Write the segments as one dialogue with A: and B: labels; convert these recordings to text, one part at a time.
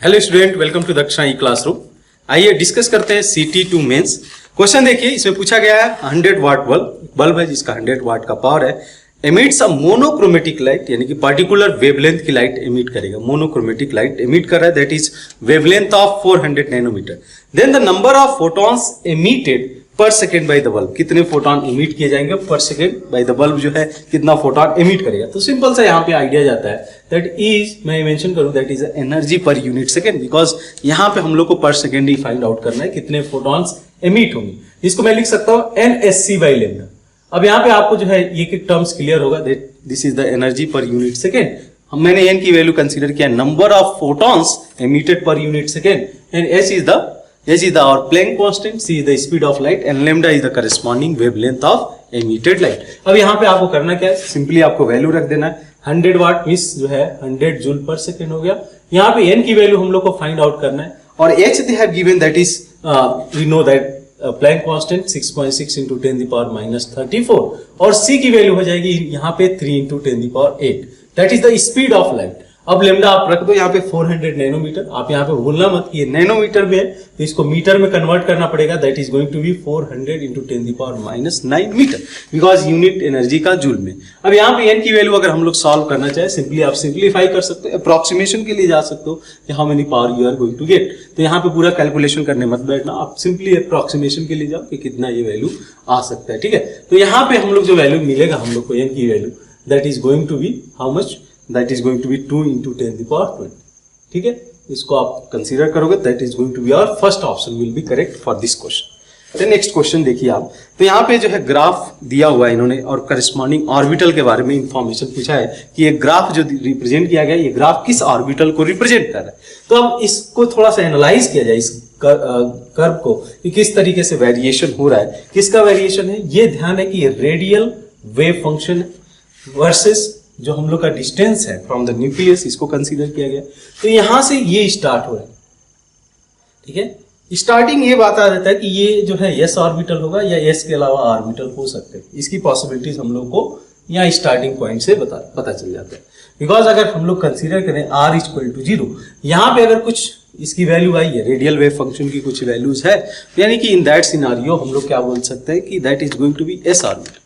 A: Hello student, welcome to Daksha e classroom. आइए discuss करते हैं CT2 मेंस। क्वेश्चन देखिए, इसमें पूछा गया है 100 वाट बल्ब है जिसका 100 वाट का पावर है, एमिट्स अ मोनोक्रोमेटिक लाइट, यानी कि पर्टिकुलर वेवलेंथ की लाइट एमिट करेगा। मोनोक्रोमेटिक लाइट एमिट कर रहा है, that is wavelength of 400 nanometre. Then the number of photons emitted per second by the bulb, कितने फोटोन एमिट किए जाएंगे पर सेकेंड बाय द बल्ब, जो है कितना फोटोन एमिट करेगा। तो सिंपल सा यहाँ पे आइडिया जाता है, दैट इज, मैं मेंशन करूं, that is energy per unit second, because यहाँ पे हम लोग को पर सेकेंड ही फाइंड आउट करना है कितने फोटॉन्स एमिट होंगे। इसको मैं लिख सकता हूँ NSC बाई लेमडा। अब यहाँ पे आपको जो है ये टर्म्स क्लियर होगा, that this is the energy per unit second. मैंने n की वैल्यू कंसीडर किया number of photons emitted per unit second, and h is our Planck constant, c is the speed of light, and lambda is the corresponding wavelength of emitted light। अब यहाँ पे आपको करना क्या है, simply आपको value रख देना है। 100 वाट मींस जो है 100 जूल पर सेकेंड हो गया। यहाँ पे n की वैल्यू हम लोग को फाइंड आउट करना है, और h they have given, that is we know that Planck constant 6.6 into 10 the power minus 34, और c की वैल्यू हो जाएगी यहाँ पे 3 into 10 the power 8, that is the speed of light। अब लेमडा आप रख दो यहाँ पे 400 नैनोमीटर। आप यहाँ पे भूलना मत कि ये नैनोमीटर में है, तो इसको मीटर में कन्वर्ट करना पड़ेगा, that is going to be 400 into 10 the power minus 9 metre, because unit energy का जूल में। अब यहाँ पे n की वैल्यू अगर हम लोग सॉल्व करना चाहे, सिंपली आप सिंप्लीफाई कर सकते हो, अप्रोक्सीमेशन के लिए जा सकते हो कि how many power you are going to get. तो यहाँ पे पूरा कैलकुलेशन करने मत बैठना, आप सिंपली अप्रोक्सीमेशन के लिए जाओ कि कितना ये वैल्यू आ सकता है। ठीक है, तो यहाँ पे हम लोग जो वैल्यू मिलेगा हम लोग को n की value, that is going to be how much, that is going to be 2 into 10 the power 20। ठीक है, इसको आप कंसीडर करोगे, that is going to be our first option will be correct for this question। तो next question देखिए आप, तो यहाँ पे जो है ग्राफ दिया हुआ है इन्होंने, और करस्पॉन्डिंग ऑर्बिटल के बारे में इंफॉर्मेशन पूछा है कि ये ग्राफ जो रिप्रेजेंट किया गया है, ये ग्राफ किस ऑर्बिटल को रिप्रेजेंट कर रहा है। तो अब इसको थोड़ा सा एनालाइज किया जाए, इस कर्व को, कि किस तरीके से वेरिएशन हो रहा है। किसका वेरिएशन है, ये ध्यान है कि ये रेडियल वेव फंक्शन है वर्सेस जो हम लोग का डिस्टेंस है फ्रॉम द न्यूक्लियस, इसको कंसीडर किया गया। तो यहां से ये स्टार्ट हो रहा है। ठीक है, स्टार्टिंग ये बात आ जाता है कि ये जो है s ऑर्बिटल होगा या s के अलावा ऑर्बिटल हो सकते हैं। इसकी पॉसिबिलिटीज हम लोग को यहाँ स्टार्टिंग पॉइंट से पता चल जाता है, बिकॉज अगर हम लोग कंसीडर करें r इक्वल टू 0, यहाँ पे अगर कुछ इसकी वैल्यू आई है, रेडियल वेव फंक्शन की कुछ वैल्यूज है, यानी कि इन दैट सिनारियो हम लोग क्या बोल सकते हैं कि that is going to be s orbital.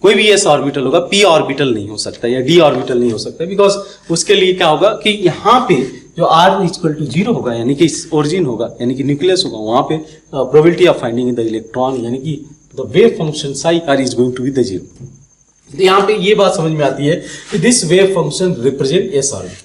A: कोई भी s ऑर्बिटल होगा, p ऑर्बिटल नहीं हो सकता या d ऑर्बिटल नहीं हो सकता, बिकॉज उसके लिए क्या होगा कि यहाँ पे जो r इक्वल टू 0 होगा, यानी कि ओरिजिन होगा, यानी कि न्यूक्लियस होगा, वहां पे probability of finding the electron, यानी कि the wave function psi r is going to be the 0। तो यहाँ पे ये बात समझ में आती है कि this wave function represent s orbital.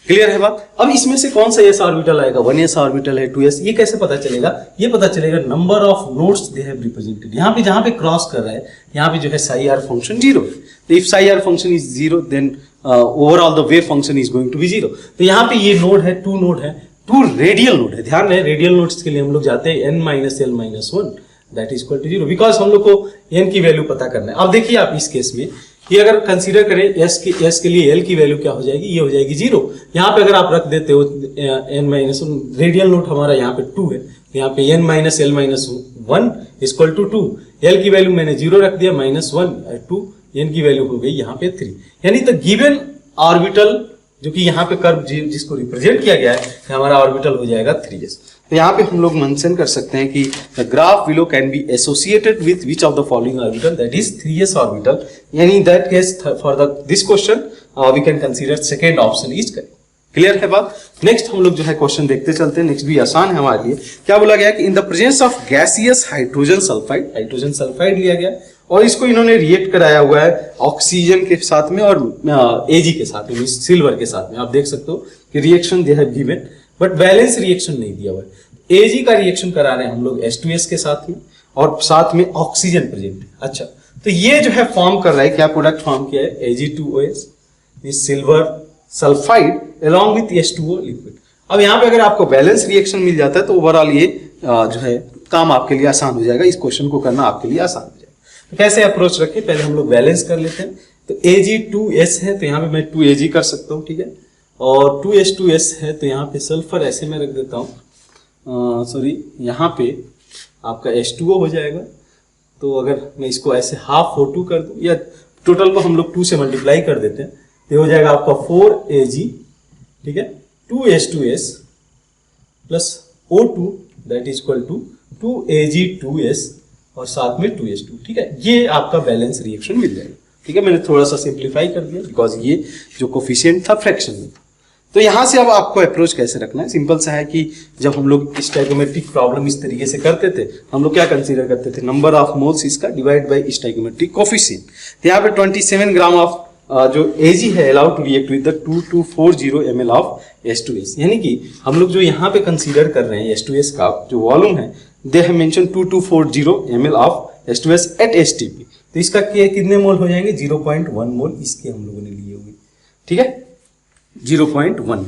A: Clear है बात। अब इसमें से कौन सा s ऑर्बिटल आएगा, 1s ऑर्बिटल है, 2s, ये कैसे पता चलेगा, ये पता चलेगा number of nodes they have represented. यहाँ पे जहां पे क्रॉस कर रहा है, यहाँ पे जो है psi r फंक्शन 0 है। तो if psi r function is 0, then overall the wave function is going to be 0। तो यहाँ पे ये नोड है, 2 नोड है, 2 रेडियल नोड है। ध्यान रहे, रेडियल नोड्स के लिए हम लोग जाते हैं n minus l minus 1, that is equal to 0, because हम लोग को n की वैल्यू पता करना है। अब देखिए आप इस केस में ये अगर कंसीडर करें s के लिए l की वैल्यू क्या हो जाएगी, ये हो जाएगी 0। यहाँ पे अगर आप रख देते हो n माइनस, रेडियल नोट हमारा यहाँ पे 2 है, तो यहाँ पे n minus l minus 1 equal to 2, l की वैल्यू मैंने 0 रख दिया, माइनस 1 2, n की वैल्यू हो गई यहाँ पे 3, यानी द गिवन ऑर्बिटल जो कि यहाँ पे कर्व जिसको रिप्रेजेंट किया गया है, हमारा ऑर्बिटल हो जाएगा 3s। तो यहाँ पे हम लोग मेंशन कर सकते हैं कि the graph below can be associated with which of the following orbital, that is 3s orbital, यानी in that case for this question we can consider second option is correct. Clear है बात। Next हम लोग जो है question देखते चलते हैं, नेक्स्ट भी आसान है हमारे लिए। क्या बोला गया कि इन the presence of gaseous hydrogen sulphide लिया गया, और इसको इन्होंने रिएक्ट कराया हुआ है ऑक्सीजन के साथ में और Ag के साथ में, सिल्वर के साथ में। आप देख सकते हो कि reaction they have given, but balance reaction नहीं दिया हुआ है। Ag का रिएक्शन करा रहे हैं हम लोग H2S के साथ में, और साथ में ऑक्सीजन प्रेजेंट है। अच्छा, तो ये जो है फॉर्म कर रहा है, क्या प्रोडक्ट फॉर्म किया है, Ag2OS, silver sulphide along with H2O liquid. अब यहाँ पे अगर आपको बैलेंस रिएक्शन मिल जाता है तो ओवरऑल ये जो है काम आपके लिए आसान हो जाएगा, इस क्वेश्चन को करना आपके लिए आसान हो जाएगा। तो कैसे अप्रोच रखें, पहले हम लोग बैलेंस कर लेते हैं। तो Ag2S है, तो यहाँ पे मैं 2Ag कर सकता हूँ, ठीक है, और 2H2S है, तो यहाँ पे सल्फर ऐसे मैं रख देता हूँ, सॉरी यहाँ पे आपका H2O हो जाएगा। तो अगर मैं इसको ऐसे हाफ O2 कर दूं, या टोटल को हम लोग 2 से मल्टीप्लाई कर देते हैं, तो हो जाएगा आपका 4Ag, ठीक है, 2H2S plus O2 that is equal to 2Ag2S और साथ में 2S2। ठीक है, ये आपका बैलेंस रिएक्शन मिल जाएगा। ठीक है, मैंने थोड़ा सा सिंप्लीफाई कर दिया बिकॉज ये जो कोफिशिएंट था फ्रैक्शन में। तो यहाँ से अब आपको अप्रोच कैसे रखना है, सिंपल सा है कि जब हम लोग स्टोइकोमेट्रिक प्रॉब्लम इस तरीके से करते थे, हम लोग क्या कंसीडर करते थे, नंबर ऑफ मोल्स इसका डिवाइड बाय स्टोइकोमेट्रिक कोफिशिएंट। तो यहाँ पे 27 ग्राम ऑफ जो Ag है allowed to react with the 2240 ml of H2S, यानी कि हम लोग जो यहाँ पे कंसीडर कर रहे हैं H2S का जो वॉल्यूम है, they have mention 2240 ml of H2S at STP। तो इसका कितने मोल हो जाएंगे, 0.1 मोल इसके हम लोगों ने लिए हुए। ठीक है, 0.1।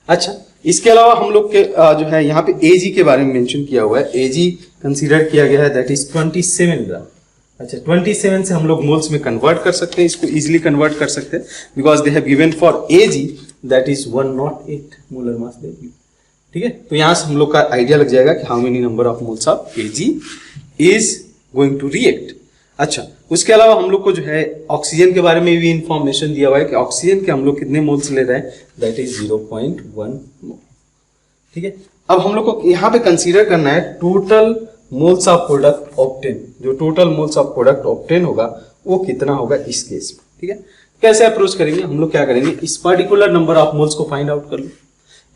A: अच्छा, इसके अलावा हम लोग के जो है यहाँ पे Ag के बारे में मेंशन किया हुआ है, Ag कंसीडर किया गया है दैट इज 27 ग्राम। अच्छा, 27 से हम लोग मोल्स में कन्वर्ट कर सकते हैं, इसको इजीली कन्वर्ट कर सकते हैं because they have given for Ag that is 108 molar mass दे। ठीक है, तो यहाँ से हम लोग का आइडिया लग जाएगा कि how many number of moles of Ag is going to react. अच्छा, उसके अलावा हम लोग को जो है ऑक्सीजन के बारे में भी इंफॉर्मेशन दिया हुआ है कि ऑक्सीजन के हम लोग कितने मोल्स ले रहे हैं, दैट इज 0.1 मोल। ठीक है, अब हम लोग को यहाँ पे कंसीडर करना है total moles of product obtain. जो total moles of product obtain होगा वो कितना होगा इस केस में। ठीक है, कैसे अप्रोच करेंगे, हम लोग क्या करेंगे, इस पर्टिकुलर नंबर ऑफ मोल्स को फाइंड आउट कर लो।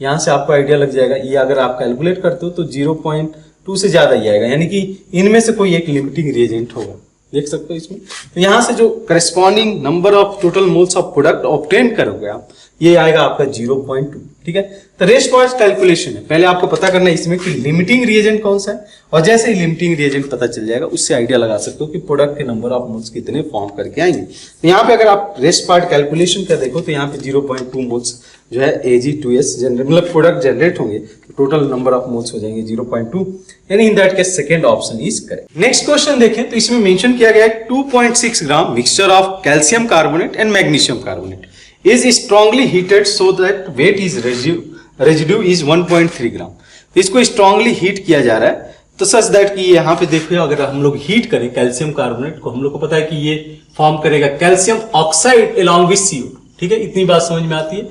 A: यहाँ से आपको आइडिया लग जाएगा, ये अगर आप कैलकुलेट करते हो तो 0.2 से ज्यादा ही आएगा, यानी कि इनमें से कोई एक लिमिटिंग रिएजेंट होगा, देख सकते हो इसमें। तो यहाँ से जो corresponding number of total moles of product obtain करोगे आप, ये आएगा आपका 0.2। ठीक है, तो रेस्ट वाइज कैलकुलेशन है, पहले आपको पता करना है इसमें कि लिमिटिंग रिएजेंट कौन सा है, और जैसे ही लिमिटिंग रिएजेंट पता चल जाएगा उससे आइडिया लगा सकते हो कि प्रोडक्ट के नंबर ऑफ मोल्स कितने फॉर्म करके आएंगे। तो यहाँ पे अगर आप रेस्ट पार्ट कैलकुलेशन का देखो तो यहाँ पे 0.2 मोल्स जो है Ag2S मतलब प्रोडक्ट जनरेट होंगे, तो टोटल नंबर ऑफ मोल्स हो जाएंगे 0.2, यानी in that case second option is correct. Next question देखें तो इसमें मेंशन किया गया है 2.6 gram mixture of calcium carbonate and magnesium carbonate is strongly heated so that weight is residue is 1.3 ग्राम। तो इसको स्ट्रांगली हीट किया जा रहा है, तो सच दैट कि यहाँ पे देखो अगर हम लोग हीट करें कैल्शियम कार्बोनेट को, हम लोग को पता है कि ये फॉर्म करेगा calcium oxide along with CO। ठीक है, इतनी बात समझ में आती है।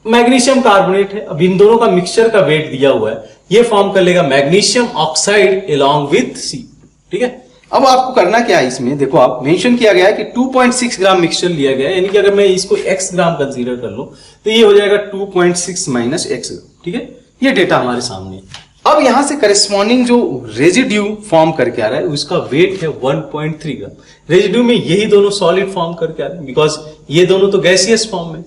A: मैग्नीशियम कार्बोनेट है, अब इन दोनों का मिक्सचर का वेट दिया हुआ है, ये फॉर्म कर लेगा magnesium oxide along with CO। ठीक है, अब आपको करना क्या है, इसमें देखो आप मेंशन किया गया है कि 2.6 ग्राम मिक्सचर लिया गया है, यानी कि अगर मैं इसको x ग्राम कंसीडर कर लूं तो ये हो जाएगा 2.6 माइनस x ग्राम। ठीक है, ये डेटा हमारे सामने है। अब यहां से करस्पॉन्डिंग जो रेजिड्यू फॉर्म करके आ रहा है उसका वेट है 1.3 ग्राम। रेजिड्यू में यही दोनों सॉलिड फॉर्म करके आ रहे हैं बिकॉज ये दोनों तो गैसियस फॉर्म में,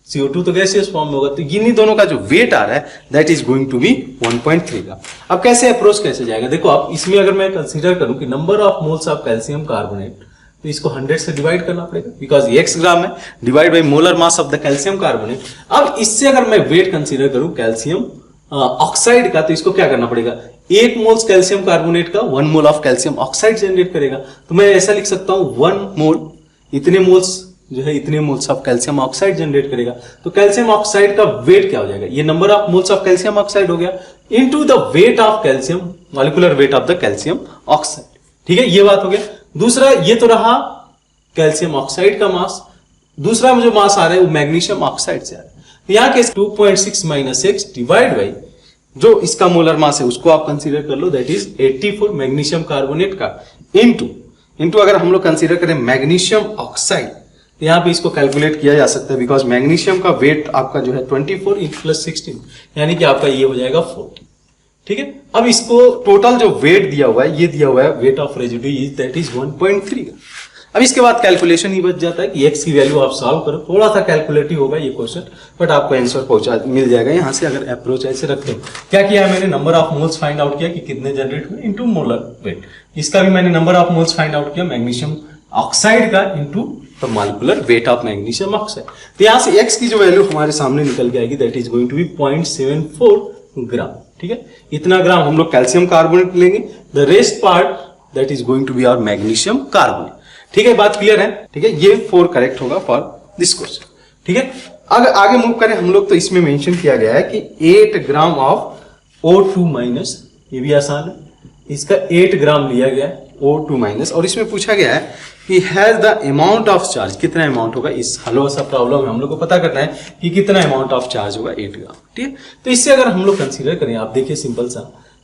A: CO2 तो गैसियस फॉर्म में होगा, तो इन्हीं दोनों का जो वेट आ रहा है that is going to be 1.3 gram. अब कैसे अप्रोच कैसे जाएगा, देखो आप इसमें अगर मैं कंसीडर करूं कि number of moles of calcium carbonate, तो इसको 100 से डिवाइड करना पड़ेगा बिकॉज ये x ग्राम है, divide by molar mass of the calcium carbonate. अब इससे अगर मैं वेट कंसीडर करूं कैल्शियम ऑक्साइड का, तो इसको क्या करना पड़ेगा, 1 मोल्स कैल्शियम कार्बोनेट का 1 mole of calcium oxide generate करेगा। तो मैं ऐसा लिख सकता हूं 1 मोल इतने मोल्स जो है इतने moles of calcium oxide generate करेगा। तो कैल्शियम ऑक्साइड का वेट क्या हो जाएगा, ये number of moles of calcium oxide हो गया into the weight of calcium, molecular weight of the calcium oxide. ठीक है, ये बात हो गया। दूसरा ये तो रहा कैल्शियम ऑक्साइड का मास, दूसरा जो मास आ रहा है वो मैग्नीशियम ऑक्साइड से आ रहा है। तो यहाँ के 2.6 माइनस x डिवाइड बाई जो इसका मोलर मास है उसको आप कंसीडर कर लो दैट इज 84 मैग्नीशियम कार्बोनेट का इंटू अगर हम लोग कंसीडर करें मैग्नीशियम ऑक्साइड, तो यहाँ पे इसको कैलकुलेट किया जा सकता है बिकॉज मैग्नीशियम का वेट आपका जो है 24 प्लस 16 यानी कि आपका ये हो जाएगा 40। ठीक है, अब इसको टोटल जो वेट दिया हुआ है, ये दिया हुआ है weight of residue is that is 1.3। अब इसके बाद कैलकुलेशन ही बच जाता है कि x की वैल्यू आप सॉल्व करो, थोड़ा सा कैलकुलेटिव होगा ये क्वेश्चन, बट आपको आंसर मिल जाएगा यहाँ से अगर अप्रोच ऐसे रखते हो। क्या किया है मैंने, number of moles find out किया कि कितने जनरेट हुए इनटू मोलर वेट। इसका भी मैंने number of moles find out किया मैग्नीशियम ऑक्साइड का into the molecular weight of magnesium oxide. तो यहाँ से x की जो वैल्यू हमारे सामने निकल के आएगी that is going to be 0.74 gram. ठीक है, इतना ग्राम हम लोग कैल्शियम कार्बोनेट लेंगे, the rest part that is going to be our magnesium carbonate. ठीक है, बात क्लियर है। ठीक है, ये 4 करेक्ट होगा फॉर दिस क्वेश्चन। ठीक है, अगर आगे मूव करें हम लोग तो इसमें मेंशन किया गया है कि 8 ग्राम ऑफ O2 माइनस, ये भी आसान है, इसका 8 ग्राम लिया गया है O2 माइनस, और इसमें पूछा गया है he has the amount of charge, कितना अमाउंट होगा, इस हलवा सा प्रॉब्लम है हम लोग को पता करना है कि कितना अमाउंट ऑफ चार्ज होगा 8 ग्राम, ठीक है। तो इससे अगर हम लोग कंसीडर करें, आप देखिए सिंपल सा,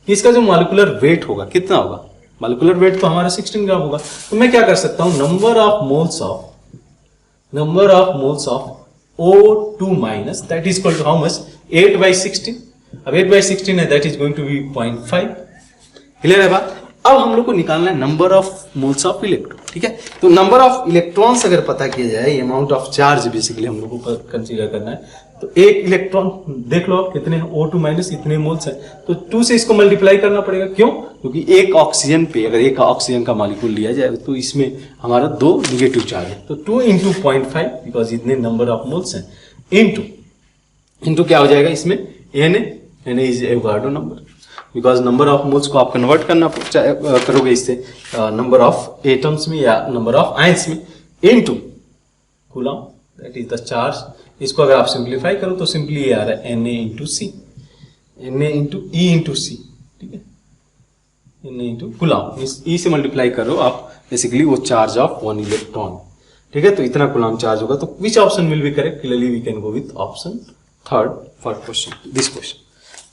A: कि इसका जो मॉलिक्यूलर वेट होगा कितना होगा, मॉलिक्यूलर वेट तो हमारा 16 ग्राम होगा। तो मैं क्या कर सकता हूं, number of moles of O2 minus that is equal to how much, 8/16। अब 8/16 है, that is going to be 0.5। Clear है बात। अब हम लोग को निकालना है number of moles of electron, ठीक है। तो नंबर ऑफ इलेक्ट्रॉन्स अगर पता किया जाए, अमाउंट ऑफ चार्ज बेसिकली हम लोग को कंसीडर करना है। तो एक इलेक्ट्रॉन देख लो आप कितने, O2 माइनस इतने मोल्स है, तो 2 से इसको मल्टीप्लाई करना पड़ेगा। क्यों? क्योंकि एक ऑक्सीजन पे अगर एक ऑक्सीजन का मॉलिक्यूल लिया जाए तो इसमें हमारा 2 निगेटिव चार्ज है, तो 2 × 0.5 बिकॉज इतने नंबर ऑफ मोल्स हैं, इंटू क्या हो जाएगा इसमें, Na is Avogadro number, because number of moles को आप कन्वर्ट करना करोगे इससे नंबर ऑफ एटम्स में या नंबर ऑफ आयंस में, into coulomb that is the charge. इसको अगर आप सिंप्लीफाई करो तो सिंपली ये आ रहा है Na × C, Na × E × C, ठीक है, Na × कूलम, इस E से मल्टीप्लाई करो आप, बेसिकली वो चार्ज ऑफ 1 इलेक्ट्रॉन, ठीक है। तो इतना कूलम चार्ज होगा। तो which option will be correct, clearly we can go with option 3rd for question, this question.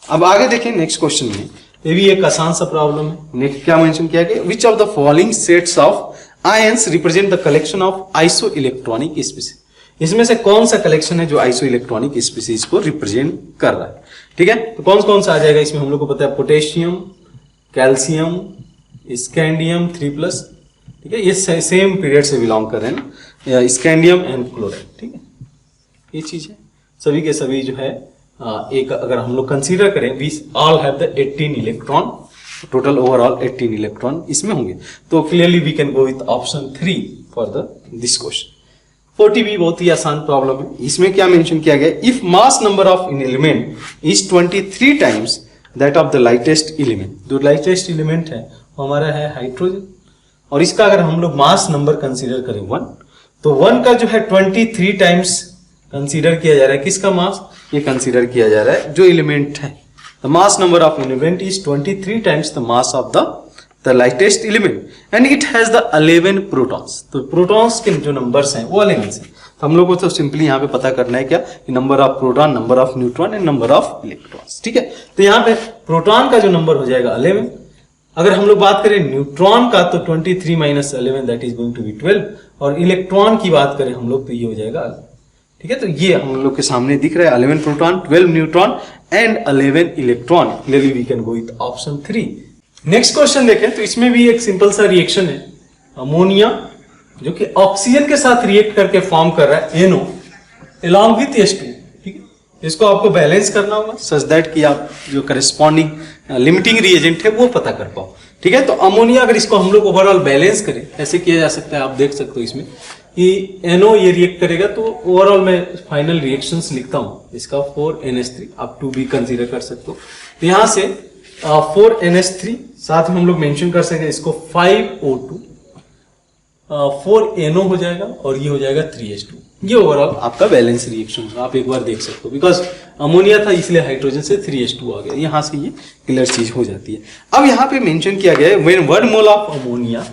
A: अब आगे देखें नेक्स्ट क्वेश्चन में, ये भी एक आसान सा प्रॉब्लम है। नेक्स्ट क्या मेंशन किया गया, विच of the following sets of ions represent the collection of iso electronic species. इसमें से कौन सा कलेक्शन है जो आइसो इलेक्ट्रॉनिक स्पीसीज को रिप्रेजेंट कर रहा है, ठीक है। तो कौन सा आ जाएगा इसमें, हम लोग को पता है पोटेशियम, कैल्शियम, स्कैंडियम 3+, ठीक है, ये सेम पीरियड से बिलोंग कर रहे हैं, स्कैंडियम एंड क्लोराइड, ठीक है, ये चीज है। सभी के सभी जो है एक अगर हम लोग कंसीडर करें, we all have the 18 electron, total overall 18 electron इसमें होंगे। तो clearly we can go with option 3 for this क्वेश्चन। 40 भी बहुत ही आसान प्रॉब्लम है। इसमें क्या मेंशन किया गया, if mass number of an element is 23 times that of the lightest element. जो लाइटेस्ट एलिमेंट है वो हमारा है हाइड्रोजन, और इसका अगर हम लोग मास नंबर कंसीडर करें 1, तो 1 का जो है 23 टाइम्स कंसीडर किया जा रहा है। किसका मास, ये कंसीडर किया जा रहा है जो एलिमेंट है। The mass number of an element is 23 times the mass of the lightest element and it has the 11 protons. तो प्रोटॉन्स के जो नंबर्स हैं वो 11 हैं। तो हम लोग को तो सिंपली यहाँ पे पता करना है क्या, कि number of proton, number of neutron and number of electrons, ठीक है। तो यहाँ पे प्रोटॉन का जो नंबर हो जाएगा 11। अगर हम लोग बात करें न्यूट्रॉन का तो 23 - 11 that is going to be 12, और इलेक्ट्रॉन की बात करें हम लोग तो ये हो जाएगा, ठीक है। तो ये हम लोग के सामने दिख रहा है 11 proton, 12 neutron and 11 electron. Clearly we can go with option 3। Next question देखें तो इसमें भी एक सिंपल सा रिएक्शन है, अमोनिया जो कि ऑक्सीजन के साथ रिएक्ट करके फॉर्म कर रहा है NO along with H2, ठीक है। इसको आपको बैलेंस करना होगा सच दैट कि आप जो करेस्पॉन्डिंग लिमिटिंग रिएजेंट है वो पता कर पाओ, ठीक है। तो अमोनिया अगर इसको हम लोग ओवरऑल बैलेंस करें, ऐसे किया जा सकता है, आप देख सकते हो इसमें कि NO ये रिएक्ट करेगा, तो ओवरऑल मैं फाइनल रिएक्शंस लिखता हूं इसका 4NH3, आप 2 भी कंसीडर कर सकते हो। तो यहां से 4NH3 साथ में हम लोग मेंशन कर सकते हैं इसको 5O2, 4NO हो जाएगा और ये हो जाएगा 3H2। ये ओवरऑल आपका बैलेंस रिएक्शन होगा, आप एक बार देख सकते हो। बिकॉज अमोनिया था इसलिए हाइड्रोजन से 3H2 आ गया, यहां से ये क्लियर चीज हो जाती है। अब यहाँ पे मेंशन किया गया है when 1 mole of ammonia,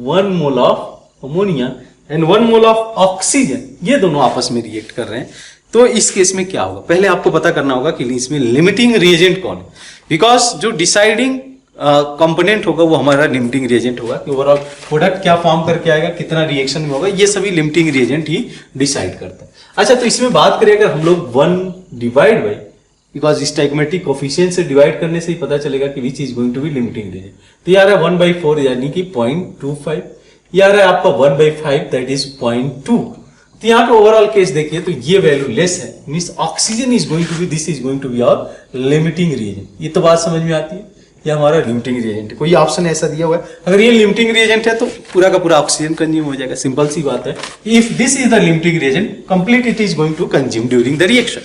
A: 1 mole of ammonia and 1 mole of oxygen, ये दोनों आपस में रिएक्ट कर रहे हैं, तो इस केस में क्या होगा, पहले आपको पता करना होगा कि इसमें लिमिटिंग रिएजेंट कौन है। बिकॉज जो डिसाइडिंग कंपोनेंट होगा वो हमारा लिमिटिंग रिएजेंट होगा, कि ओवरऑल प्रोडक्ट क्या फॉर्म करके आएगा, कितना रिएक्शन में होगा, ये सभी लिमिटिंग रिएजेंट ही डिसाइड करता है। अच्छा, तो इसमें बात करें अगर हम लोग 1 divide by, because stoichiometric coefficient से डिवाइड करने से ही पता चलेगा कि which is going to be limiting reagent. तो ये आ रहा है 1/4 यानी कि 0.25, ये आ रहा है आपका 1/5 दैट इज 0.2। तो यहाँ पे ओवरऑल केस देखिए तो ये वैल्यू लेस है, means oxygen is going to be, this is going to be our limiting reagent. ये तो बात समझ में आती है, ये हमारा लिमिटिंग रिएजेंट है। कोई ऑप्शन ऐसा दिया हुआ है, अगर ये लिमिटिंग रिएजेंट है तो पूरा का पूरा ऑक्सीजन कंज्यूम हो जाएगा, सिंपल सी बात है। If this is the limiting reagent complete it is going to consume during the reaction,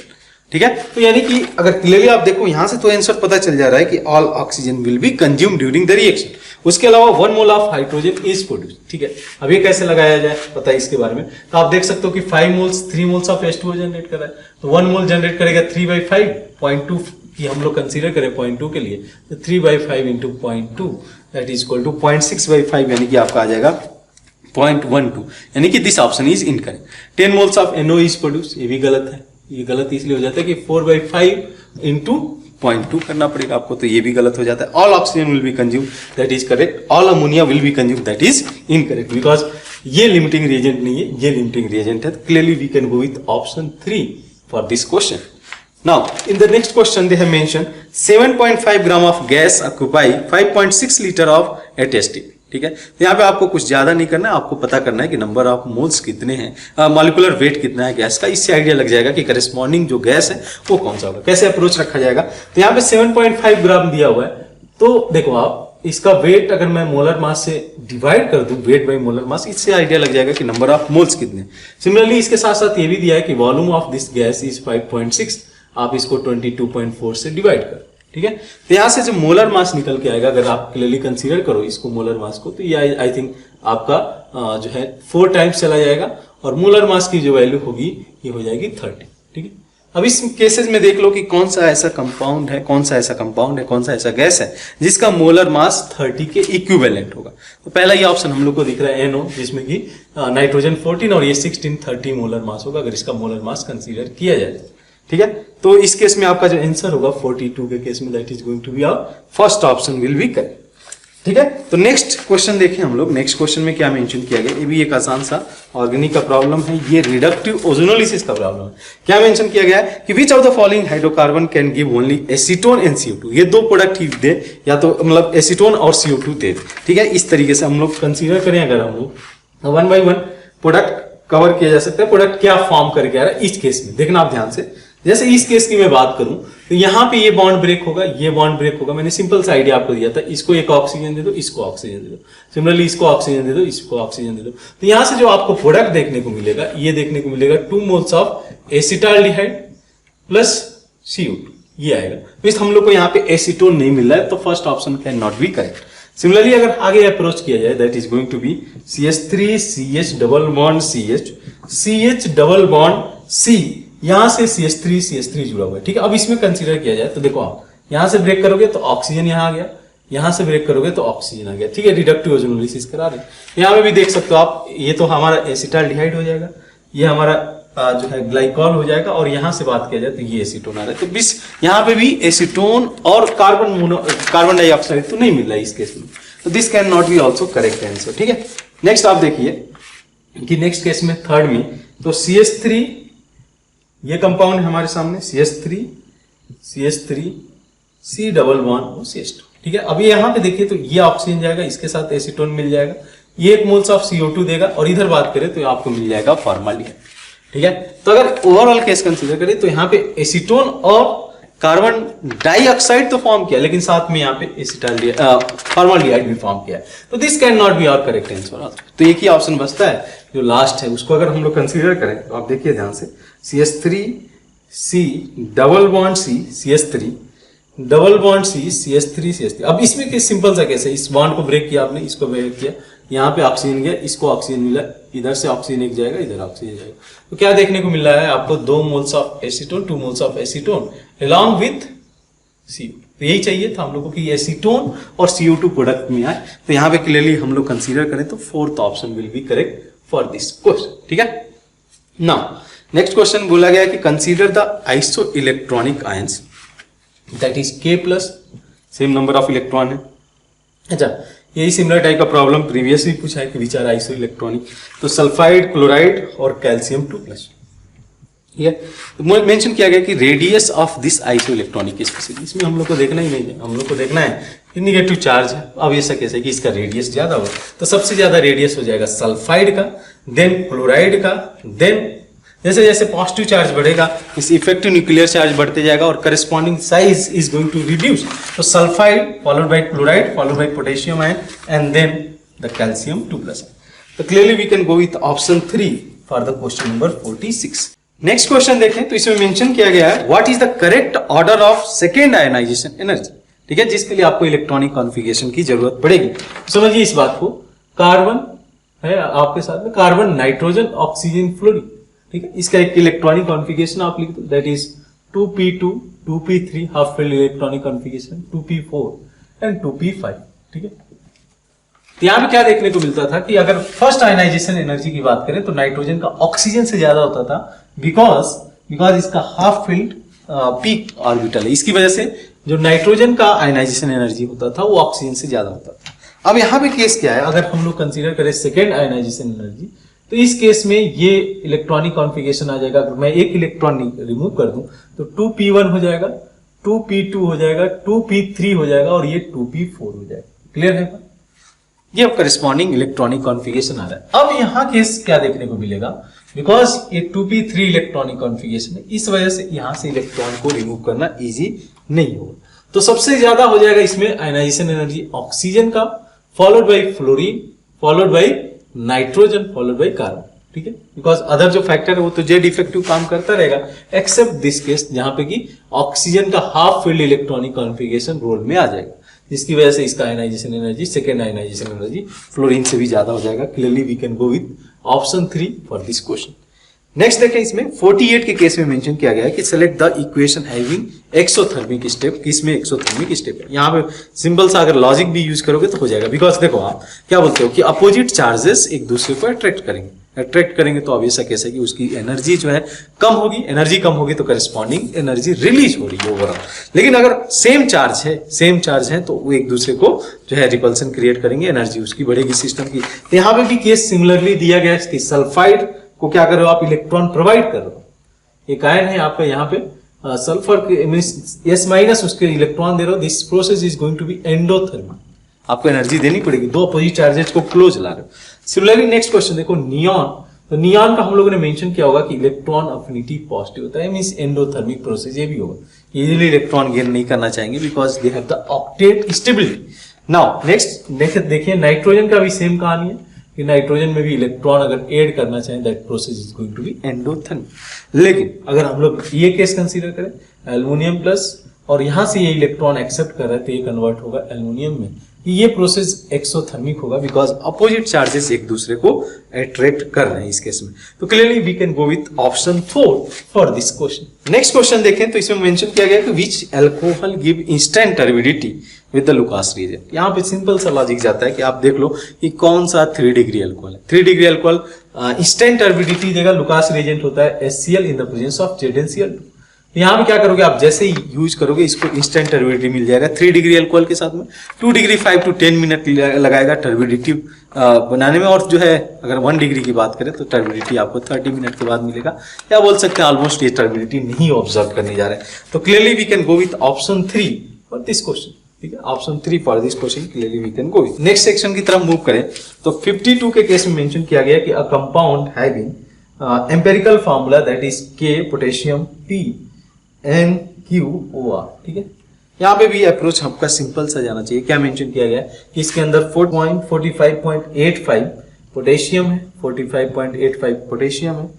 A: ठीक है। तो यानी कि अगर क्लियरली आप देखो यहां से तो आंसर पता चल जा रहा है कि all oxygen will be consume during the reaction. उसके अलावा 1 mole of hydrogen is produced, ठीक है। अब ये कैसे लगाया जाए पता है इसके बारे में, तो आप देख सकते हो कि 3 मोल्स ऑफ H2O जनरेट कर रहा है, तो 1 मोल जनरेट करेगा 3/5, 0.2 की हम लोग कंसीडर करें 0.2 के लिए, तो 3/5 × 0.2 दैट इज इक्वल टू 0.6/5 यानी कि आपका आ जाएगा 0.12, यानी कि this option is incorrect. 10 moles of NO is produce, ये भी गलत है। ये गलत इसलिए हो जाता है कि 4/5 इंटू 0.2 करना पड़ेगा आपको, तो ये भी गलत हो जाता है। All oxygen will be consume, that is correct. All ammonia will be consume, that is incorrect, because ये लिमिटिंग रिएजेंट नहीं है, ये लिमिटिंग रिएजेंट है। Clearly we can go with option 3 for this question. Now, in the next question, they have mentioned 7.5 gram of gas occupy 5.6 liter of ATST। ठीक है, तो यहाँ पे आपको कुछ ज्यादा नहीं करना है, आपको पता करना है कि नंबर ऑफ मोल्स कितने हैं, मॉलिक्यूलर वेट कितना है गैस का। इससे आइडिया लग जाएगा कि करेस्पॉन्डिंग जो गैस है वो कौन सा होगा, कैसे अप्रोच रखा जाएगा। तो यहाँ पे 7.5 ग्राम दिया हुआ है, तो देखो आप इसका वेट अगर मैं मोलर मास से डिवाइड कर दूं, वेट बाई मोलर मास, इससे आइडिया लग जाएगा कि नंबर ऑफ मोल्स कितने। सिमिलरली इसके साथ साथ ये भी दिया है कि volume of this gas is 5.6, आप इसको 22.4 से डिवाइड कर, ठीक है। तो यहां से जो मोलर मास निकल के आएगा, अगर आप क्लियरली कंसीडर करो इसको मोलर मास को, तो ये आई थिंक आपका जो है 4 टाइम्स चला जाएगा, और मोलर मास की जो वैल्यू होगी ये हो जाएगी 30, ठीक है। अब इस केसेस में देख लो कि कौन सा ऐसा कंपाउंड है, कौन सा ऐसा कंपाउंड है, कौन सा ऐसा गैस है जिसका मोलर मास 30 के इक्विवेलेंट होगा। तो पहला ये ऑप्शन हम लोग को दिख रहा है NO, जिसमें कि नाइट्रोजन 14 और ये 16 30 मोलर मास होगा, अगर इसका मोलर मास कंसीडर किया जाए, ठीक है। तो इस केस में आपका जो आंसर होगा 42 के केस में, that is going to be our first option will be correct, ठीक है। तो नेक्स्ट क्वेश्चन देखें हम लोग। नेक्स्ट क्वेश्चन में क्या मेंशन किया गया, ये भी एक आसान सा ऑर्गेनिक का प्रॉब्लम है, ये रिडक्टिव ओजोनोलिसिस का प्रॉब्लम है। क्या मेंशन किया गया है कि विच of the following hydrocarbon can give only acetone and CO2, ये दो प्रोडक्ट ही दे, या तो मतलब एसीटोन और CO2 दे, ठीक है। इस तरीके से हम लोग कंसीडर करें, अगर हम लोग 1 बाई 1 प्रोडक्ट कवर किया जा सकता है, प्रोडक्ट क्या फॉर्म करके आ रहा है इस केस में, देखना आप ध्यान से। जैसे इस केस की मैं बात करूं तो यहां पे ये बॉन्ड ब्रेक होगा, ये बॉन्ड ब्रेक होगा। मैंने सिंपल सा आइडिया आपको दिया था, इसको एक ऑक्सीजन दे दो, इसको ऑक्सीजन दे दो, सिमिलरली इसको ऑक्सीजन दे दो, इसको ऑक्सीजन दे दो। तो यहां से जो आपको प्रोडक्ट देखने को मिलेगा, ये देखने को मिलेगा 2 moles of acetaldehyde plus CO2, ये आएगा। तो हम लोग को यहाँ पे एसीटोन नहीं मिल रहा है, तो first option can not be correct. Similarly अगर आगे अप्रोच किया जाए, that is going to be CH3 CH double bond CH double bond C, यहां से CH3 जुड़ा हुआ है, ठीक है। अब इसमें कंसीडर किया जाए तो देखो, आप यहां से ब्रेक करोगे तो ऑक्सीजन यहां आ गया, यहां से ब्रेक करोगे तो ऑक्सीजन आ गया, ठीक है। रिडक्टिव ओजोनोलिसिस करा रहे हैं। यहां पे भी देख सकते हो आप, ये तो हमारा एसिटाल्डिहाइड हो जाएगा, ये हमारा जो है ग्लाइकॉल हो जाएगा, और यहां से बात किया जाए तो ये एसीटोन आ रहा है। तो बिस यहां पे भी एसीटोन और कार्बन डाइऑक्साइड तो नहीं मिल रहा है इस केस में, तो this can not B also correct answer, ठीक है। नेक्स्ट आप देखिए कि नेक्स्ट केस में थर्ड में, तो CH3 ये कंपाउंड है हमारे सामने, CH3 C double bond CH2, ठीक है। अभी यहां पे देखिए तो ये ऑक्सीजन जाएगा, इसके साथ एसीटोन मिल जाएगा, ये 1 मोल्स ऑफ CO2 देगा, और इधर बात करें तो आपको मिल जाएगा फॉर्माल्डिहाइड, ठीक है। तो अगर ओवरऑल केस कंसीडर करें तो यहाँ पे एसीटोन और कार्बन डाइऑक्साइड तो फॉर्म किया, लेकिन साथ में यहाँ पे फॉर्माल्डिहाइड भी फॉर्म किया है, तो this can not be our correct answer. तो एक ही ऑप्शन बचता है जो लास्ट है, उसको अगर हम लोग कंसीडर करें तो आप देखिए ध्यान से, CH3 C double bond C CH3 double bond CH3 अब इसमें किस सिंपल सा कैसे, इस बॉन्ड को ब्रेक किया आपने, इसको ब्रेक किया, यहाँ पे ऑक्सीजन गया, इसको ऑक्सीजन मिला, इधर से ऑक्सीजन एक जाएगा, इधर ऑक्सीजन जाएगा, तो क्या देखने को मिल रहा है आपको 2 moles of acetone, 2 moles of acetone along with CO2। तो यही चाहिए था हम लोगों की एसीटोन और CO2 प्रोडक्ट में आए। तो यहाँ पे क्लियरली हम लोग कंसीडर करें तो fourth option will be correct for this question, ठीक है। नाउ नेक्स्ट क्वेश्चन बोला गया कि consider the iso electronic ions, that is K+, same number of electron है। अच्छा, यही सिमिलर टाइप का प्रॉब्लम प्रीवियसली पूछा है कि विच आर आइसो इलेक्ट्रॉनिक, तो सल्फाइड, क्लोराइड और कैल्शियम 2+, ठीक है। तो मेंशन किया गया कि radius of this iso electronic specific, इसमें हम लोग को देखना ही नहीं है, हम लोग को देखना है निगेटिव चार्ज है। अब ऐसा कैसे कि इसका रेडियस ज्यादा होगा, तो सबसे ज्यादा रेडियस हो जाएगा सल्फाइड का, देन क्लोराइड का, देन जैसे जैसे पॉजिटिव चार्ज बढ़ेगा इस इफेक्टिव न्यूक्लियर चार्ज बढ़ते जाएगा, और corresponding size is going to reduce. तो sulphide followed by chloride followed by potassium ion and then the calcium 2+। तो clearly we can go with option 3 for the question number 46। Next question देखें तो इसमें mention किया गया है what is the correct order of second ionisation energy, ठीक है, जिसके लिए आपको इलेक्ट्रॉनिक कॉन्फ़िगरेशन की जरूरत पड़ेगी। समझिए इस बात को, कार्बन है आपके साथ में, कार्बन, नाइट्रोजन, ऑक्सीजन, फ्लोरीन, ठीक है। इसका एक इलेक्ट्रॉनिक कॉन्फ़िगरेशन आप लिख दो, that is 2p2 2p3 half filled electronic configuration, 2p4 and 2p5, ठीक है। तो यहाँ पे क्या देखने को मिलता था कि अगर फर्स्ट आयनाइजेशन एनर्जी की बात करें तो नाइट्रोजन का ऑक्सीजन से ज्यादा होता था, बिकॉज इसका हाफ फील्ड पीक ऑर्बिटल है। इसकी वजह से जो नाइट्रोजन का आयनाइजेशन एनर्जी होता था वो ऑक्सीजन से ज्यादा होता था। अब यहाँ पे केस क्या है, अगर हम लोग कंसीडर करें सेकेंड आयनाइजेशन एनर्जी, तो इस केस में ये इलेक्ट्रॉनिक कॉन्फ़िगरेशन आ जाएगा। अगर मैं एक इलेक्ट्रॉन रिमूव कर दूं तो 2p1 हो जाएगा, 2p2 हो जाएगा, 2p3 हो जाएगा और ये 2p4 हो जाएगा। क्लियर है? ये करस्पॉन्डिंग इलेक्ट्रॉनिक कॉन्फ़िगरेशन आ रहा है। अब यहाँ केस क्या देखने को मिलेगा, बिकॉज ये 2p3 इलेक्ट्रॉनिक कॉन्फ़िगरेशन है, इस वजह से यहां से इलेक्ट्रॉन को रिमूव करना इजी नहीं होगा। तो सबसे ज्यादा हो जाएगा इसमें आयनाइजेशन एनर्जी ऑक्सीजन का, followed by fluorine, followed by nitrogen, followed by carbon. ठीक है, बिकॉज अदर जो फैक्टर है वो तो जेड इफेक्टिव काम करता रहेगा, एक्सेप्ट दिस केस जहां पे कि ऑक्सीजन का half filled electronic configuration role में आ जाएगा, जिसकी वजह से इसका ionisation energy, second ionisation energy fluorine से भी ज्यादा हो जाएगा। Clearly we can go with option 3 for this question. Next देखें, इसमें 48 के केस में मेंशन किया गया है कि select the equation having exothermic step. किसमें एक्सोथर्मिक स्टेप है? यहाँ पे सिंपल सा अगर लॉजिक भी यूज करोगे तो हो जाएगा, बिकॉज देखो आप क्या बोलते हो कि अपोजिट चार्जेस एक दूसरे को अट्रैक्ट करेंगे तो ऑब्वियस सा केस है कि उसकी एनर्जी जो है कम होगी, एनर्जी कम होगी तो करस्पॉन्डिंग एनर्जी रिलीज हो रही है ओवरऑल। लेकिन अगर सेम चार्ज है तो वो एक दूसरे को जो है रिपल्सन क्रिएट करेंगे, एनर्जी उसकी बढ़ेगी सिस्टम की। तो यहाँ पे भी केस सिमिलरली दिया गया है कि सल्फाइड को क्या कर रहे हो आप, इलेक्ट्रॉन प्रोवाइड कर रहे हो। एक आयन है आपका यहाँ पे सल्फर एस माइनस, उसके इलेक्ट्रॉन दे रहे हो। This process is going to be endothermic, आपको एनर्जी देनी पड़ेगी, दो अपोजिट चार्जेस को क्लोज ला रहे हो। सिमिलरली नेक्स्ट क्वेश्चन देखो, नियॉन। तो नियॉन का हम लोगों ने मेंशन किया होगा कि इलेक्ट्रॉन अफिनिटी पॉजिटिव होता है, मींस एंडोथर्मिक प्रोसेस ये भी होगा। इजीली इलेक्ट्रॉन गेन नहीं करना चाहेंगे because they have the octet stability. Now next देखिए नाइट्रोजन का भी सेम कहानी है कि नाइट्रोजन में भी इलेक्ट्रॉन अगर ऐड करना चाहें that process is going to be endothermic. लेकिन अगर हम लोग ये केस कंसीडर करें, एल्युमिनियम प्लस, और यहां से ये इलेक्ट्रॉन एक्सेप्ट कर रहा है तो ये कन्वर्ट होगा एल्युमिनियम में, ये प्रोसेस एक्सोथर्मिक होगा बिकॉज अपोजिट चार्जेस एक दूसरे को अट्रैक्ट कर रहे हैं इस केस में। तो clearly we can go with option 4 for this question. Next question देखें तो इसमें मेंशन किया गया कि which alcohol give instant turbidity with the Lucas reagent. यहाँ पे सिंपल सा लॉजिक जाता है कि आप देख लो कि कौन सा 3 डिग्री अल्कोहल है। 3 डिग्री अल्कोहल इंस्टेंट टर्बिडिटी देगा, लुकास रिएजेंट होता है HCl in the presence of ZnCl2। यहाँ पे क्या करोगे आप, जैसे ही यूज करोगे इसको इंस्टेंट टर्बिडिटी मिल जाएगा 3 डिग्री अल्कोहल के साथ में। 2 डिग्री 5 to 10 मिनट लगाएगा टर्बिडिटी बनाने में, और जो है अगर 1 डिग्री की बात करें तो टर्बिडिटी आपको 30 मिनट के बाद मिलेगा, या बोल सकते हैं ऑलमोस्ट ये टर्बिडिटी नहीं ऑब्जर्व करने जा रहे हैं। तो clearly we can go with option 3 for this question. ठीक है, option 3 for this question clearly we can go with. Next section की तरफ मूव करें तो 52 के केस में मेंशन किया गया कि a compound having empirical formula that is K potassium PnQOR। ठीक है, यहाँ पे भी अप्रोच आपका सिंपल सा जाना चाहिए। क्या मेंशन किया गया है कि इसके अंदर 45.85 पोटेशियम है, 45.85 पोटेशियम है,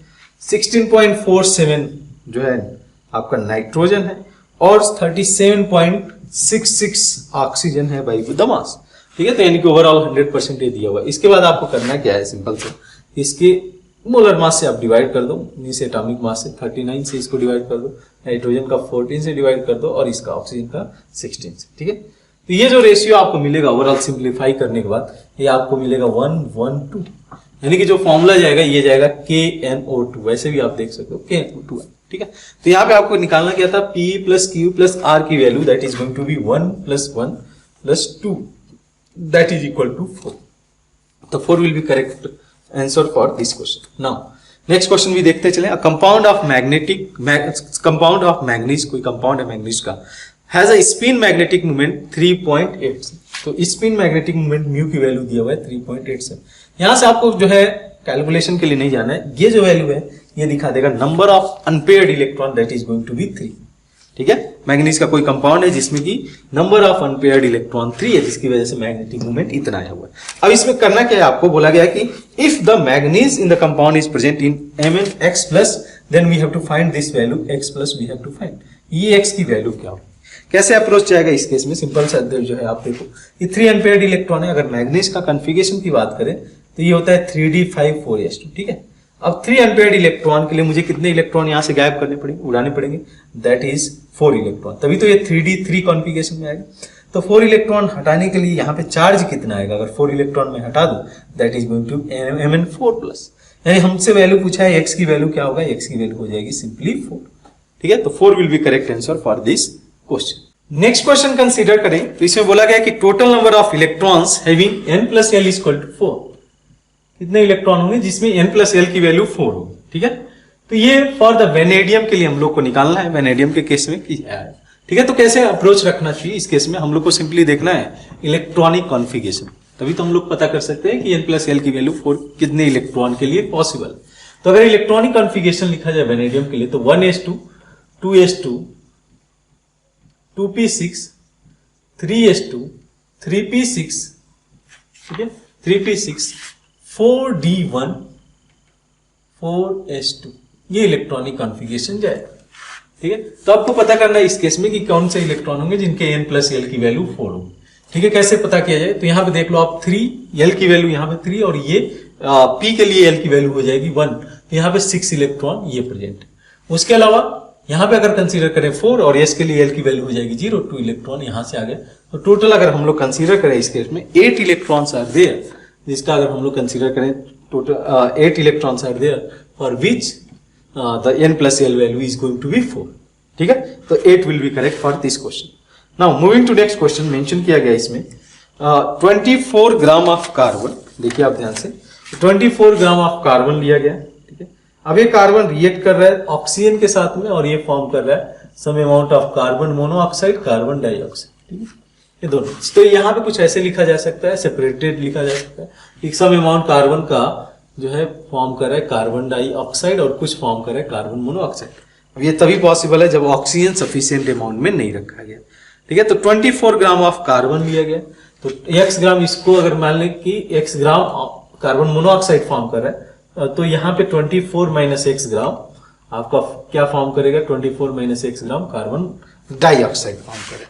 A: 16.47 जो है आपका नाइट्रोजन है, और 37.66 ऑक्सीजन है बाई द मास। ठीक है, तो यानी कि ओवरऑल 100% ये दिया हुआ है। इसके बाद आपको करना क्या है, सिंपल से इसके मोलर मास से आप डिवाइड कर दो, नीचे एटॉमिक मास से 39 से इसको डिवाइड कर दो, नाइट्रोजन का 14 से डिवाइड कर दो, और इसका ऑक्सीजन का 16 से। ठीक है, तो ये जो रेशियो आपको मिलेगा ओवरऑल सिंप्लीफाई करने के बाद ये आपको मिलेगा 1:1:2, यानी कि जो फॉर्मूला जाएगा ये जाएगा KNO2। वैसे भी आप देख सकते हो KNO2 है। ठीक है, तो यहाँ पे आपको निकालना क्या था, P + Q + R की value that is going to be 1 + 1 + 2 that is equal to 4। तो 4 will be correct answer for this question. Now next question भी देखते चले। कंपाउंड ऑफ मैग्नीज, कोई कंपाउंड है मैग्नीज का, has a spin magnetic moment 3.8। तो spin magnetic moment mu की value दिया हुआ है 3.87। यहां से आपको जो है कैलकुलेशन के लिए नहीं जाना है, ये जो वैल्यू है ये दिखा देगा number of unpaired electron that is going to be 3। ठीक है, मैग्नीज का कोई कंपाउंड है जिसमें कि नंबर ऑफ अनपेयर्ड इलेक्ट्रॉन 3 है, जिसकी वजह से मैग्नेटिक मोमेंट इतना आया हुआ है। अब इसमें करना क्या है, आपको बोला गया है कि if the manganese in the compound is present in Mnx+, then we have to find this value x+, we have to find ये x की वैल्यू क्या होगी। कैसे अप्रोच जाएगा इस केस में, सिंपल सा जो है आप देखो, ये 3 अनपेयर्ड इलेक्ट्रॉन है। अगर मैग्नीज का कॉन्फ़िगरेशन की बात करें तो ये होता है 3d5 4s2। ठीक है, अब 3 अनपेयर्ड इलेक्ट्रॉन के लिए मुझे कितने इलेक्ट्रॉन यहां से गायब करने पड़ेंगे, उड़ाने पड़ेंगे, दैट इज 4 इलेक्ट्रॉन, तभी तो ये 3d3 कॉन्फ़िगरेशन में आएगा। तो 4 इलेक्ट्रॉन हटाने के लिए यहाँ पे चार्ज कितना आएगा, अगर 4 इलेक्ट्रॉन में हटा दूं that is going to Mn4+। यानी हमसे वैल्यू पूछा है x की वैल्यू क्या होगा, x की वैल्यू हो जाएगी सिंपली 4। ठीक है, तो 4 will be correct answer for this question. Next question consider करें, तो इसमें बोला गया कि total number of electrons having n+l equal to 4। कितने इलेक्ट्रॉन होंगे जिसमें n+l की वैल्यू 4 होगी। ठीक है, तो ये फॉर द वेनेडियम के लिए हम लोग को निकालना है, वेनेडियम के केस में किया है। ठीक है, तो कैसे अप्रोच रखना चाहिए इस केस में, हम लोग को सिंपली देखना है इलेक्ट्रॉनिक कॉन्फ़िगरेशन, तभी तो हम लोग पता कर सकते हैं कि n+l की वैल्यू 4 कितने इलेक्ट्रॉन के लिए पॉसिबल। तो अगर इलेक्ट्रॉनिक कॉन्फ़िगरेशन लिखा जाए वेनेडियम के लिए तो 1s2 2s2 2p6 3s2 3p6, ठीक है 3p6 4d1 4s2, ये इलेक्ट्रॉनिक कॉन्फ़िगरेशन जाएगा। ठीक है, तो आपको पता करना है इस केस में कि कौन से इलेक्ट्रॉन होंगे जिनके n+l की वैल्यू 4 होगी। ठीक है, कैसे पता किया जाए, तो यहां पे देख लो आप 3 l की वैल्यू यहां पे 3 और ये p के लिए l की वैल्यू हो जाएगी 1, तो यहां पे 6 इलेक्ट्रॉन ये प्रेजेंट है। उसके अलावा यहां पे अगर कंसीडर करें 4 और s के लिए l की वैल्यू हो जाएगी 0, 2 इलेक्ट्रॉन यहां से आ गए। तो टोटल अगर हम लोग कंसीडर करें इस केस में 8 इलेक्ट्रॉन्स आर देयर, जिसका अगर हम लोग कंसीडर करें total 8 electrons are there for which the n+l value is going to be 4। ठीक है, तो 8 will be correct for this question। Now moving to next question, mention किया गया इसमें 24 ग्राम ऑफ कार्बन। देखिए आप ध्यान से, 24 ग्राम ऑफ कार्बन लिया गया। ठीक है, अब ये कार्बन रिएक्ट कर रहा है ऑक्सीजन के साथ में और ये फॉर्म कर रहा है some amount of carbon monoxide carbon dioxide. ठीक है, ये दोनों, तो यहाँ पे कुछ ऐसे लिखा जा सकता है, सेपरेटेड लिखा जा सकता है कि सम अमाउंट कार्बन का जो है फॉर्म कर रहा है कार्बन डाइऑक्साइड और कुछ फॉर्म कर रहा है कार्बन मोनोऑक्साइड। अब ये तभी पॉसिबल है जब ऑक्सीजन सफिशिएंट अमाउंट में नहीं रखा गया। ठीक है, तो 24 ग्राम ऑफ कार्बन लिया गया, तो x ग्राम, इसको अगर मान लें कि x gram carbon monoxide form कर रहा है, तो यहाँ पे 24 माइनस x ग्राम आपका क्या फॉर्म करेगा, 24 minus x gram carbon dioxide form करेगा।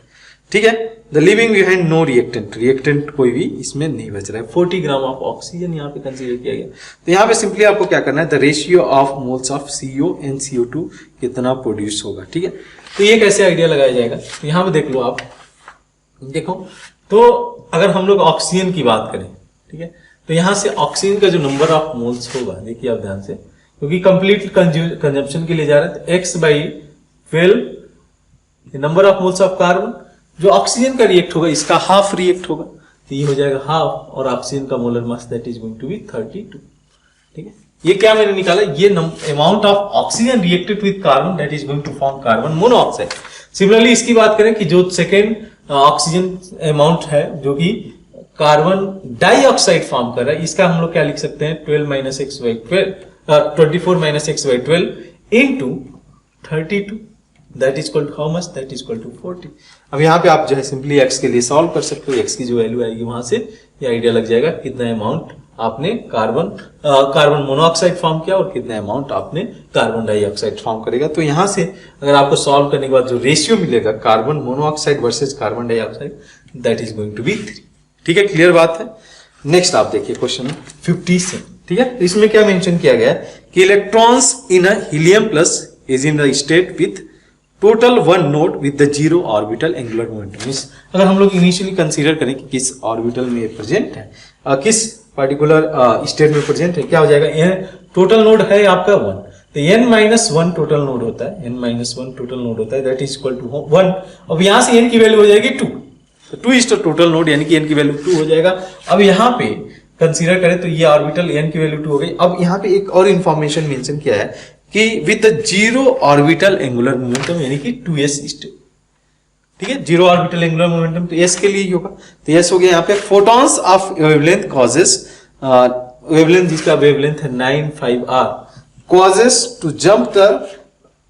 A: ठीक है, the leaving behind no reactant, reactant कोई भी इसमें नहीं बच रहा है। 40 ग्राम ऑफ ऑक्सीजन यहाँ पे कंसीडर किया गया। तो यहाँ पे सिंपली आपको क्या करना है, the ratio of moles of CO and CO2 कितना प्रोड्यूस होगा। ठीक है, तो ये कैसे आइडिया लगाया जाएगा, तो यहाँ पे देख लो आप, देखो तो अगर हम लोग ऑक्सीजन की बात करें, ठीक है, तो यहाँ से ऑक्सीजन का जो नंबर ऑफ मोल्स होगा, देखिए आप ध्यान से, क्योंकि कंप्लीट कंजम्पशन के लिए जा रहे हैं, तो x/12 number of moles of carbon, जो ऑक्सीजन का रिएक्ट होगा इसका हाफ रिएक्ट होगा, तो ये हो जाएगा हाफ, और ऑक्सीजन का molar mass that is going to be 32। ठीक है, ये क्या मैंने निकाला, ये amount of oxygen reacted with carbon that is going to form carbon monoxide. Similarly इसकी बात करें कि जो सेकेंड ऑक्सीजन अमाउंट है जो कि कार्बन डाइऑक्साइड फॉर्म कर रहा है, इसका हम लोग क्या लिख सकते हैं, 24 minus x by 12 into 32, that is equal to how much, that is equal to 40। अब यहाँ पे आप जो है सिंपली x के लिए सॉल्व कर सकते हो, x की जो वैल्यू आएगी वहां से ये आइडिया लग जाएगा कितना अमाउंट आपने कार्बन मोनोऑक्साइड फॉर्म किया और कितना अमाउंट आपने कार्बन डाइऑक्साइड फॉर्म करेगा। तो यहाँ से अगर आपको सॉल्व करने के बाद जो रेशियो मिलेगा carbon monoxide versus carbon dioxide, that is going to be 3। ठीक है, क्लियर बात है। नेक्स्ट आप देखिए क्वेश्चन 57। ठीक है, इसमें क्या मेंशन किया गया है कि electrons in a helium plus is in the state with total 1 node with the 0 orbital angular momentum. अगर हम लोग इनिशियली कंसीडर करें कि किस ऑर्बिटल में प्रेजेंट है, किस पर्टिकुलर स्टेट में प्रेजेंट है, क्या हो जाएगा, यह टोटल नोड है आपका 1, तो n-1 टोटल नोड होता है, n-1 टोटल नोड होता है, दैट इज इक्वल टू 1। अब यहां से n की वैल्यू हो जाएगी 2, तो 2 इज द टोटल नोड, यानी कि n की वैल्यू 2 हो जाएगा। अब यहाँ पे कंसीडर करें तो ये ऑर्बिटल n की वैल्यू 2 हो गई। अब यहाँ पे एक और इंफॉर्मेशन मेंशन किया है कि with the 0 orbital angular momentum, यानी कि 2s स्टेट। ठीक है, 0 ऑर्बिटल एंगुलर मोमेंटम तो s के लिए ही होगा, तो s हो गया यहाँ पे photons of wavelength causes, wavelength जिसका वेवलेंथ है 95R, causes to jump the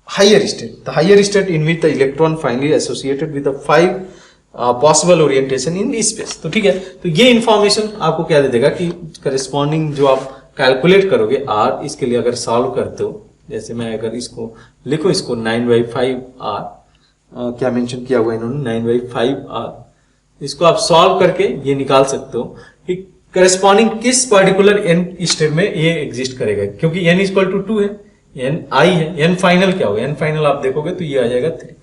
A: higher state, the higher state in which the electron finally associated with the 5 possible orientation in space. तो ठीक है, तो ये इंफॉर्मेशन आपको क्या दे देगा कि करस्पॉन्डिंग जो आप कैलकुलेट करोगे r, इसके लिए अगर सॉल्व करते हो, जैसे मैं अगर इसको लिखूं, इसको 9/5R, क्या मेंशन किया हुआ है इन्होंने, 9/5R, इसको आप सॉल्व करके ये निकाल सकते हो कि करस्पॉन्डिंग किस पर्टिकुलर n स्टेट में ये एग्जिस्ट करेगा, क्योंकि n इक्वल टू 2 है, n i है, n फाइनल क्या होगा, n फाइनल आप देखोगे तो ये आ जाएगा 3।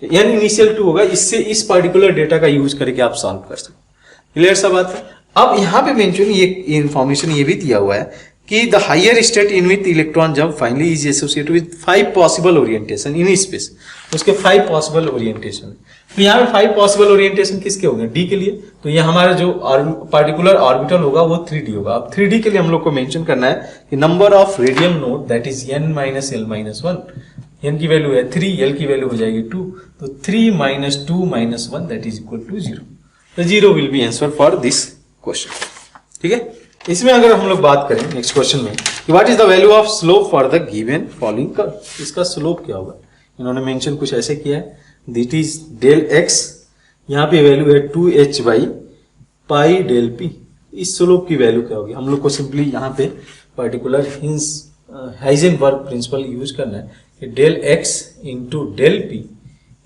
A: n इनिशियल 2 होगा, इससे इस पर्टिकुलर डेटा का यूज करके आप सॉल्व कर सकते। क्लियर सा बात है। अब यहाँ पे मेंशन ये इंफॉर्मेशन ये भी दिया हुआ है कि the higher state in with electron jump finally is associated with 5 possible orientation in space. उसके 5 पॉसिबल ओरिएंटेशन, तो यहाँ पे 5 पॉसिबल ओरिएंटेशन किसके होंगे, डी के लिए। तो ये हमारा जो पार्टिकुलर ऑर्बिटल होगा वो 3D होगा। अब 3D के लिए हम लोग को मेंशन करना है कि number of radium node that is n minus l minus 1। n की वैल्यू है 3, l की वैल्यू हो जाएगी 2, तो 3 minus 2 minus 1 that is equal to 0। तो 0 will be answer for this question. ठीक है। इसमें अगर हम लोग बात करें नेक्स्ट क्वेश्चन में कि what is the value of slope for the given following curve, इसका स्लोप क्या होगा। इन्होंने मेंशन कुछ ऐसे किया है, दिट इज डेल x, यहाँ पे वैल्यू है 2h by pi del p। इस स्लोप की वैल्यू क्या होगी, हम लोग को सिंपली यहाँ पे पर्टिकुलर हाइजेनबर्ग प्रिंसिपल यूज करना है कि del x into del p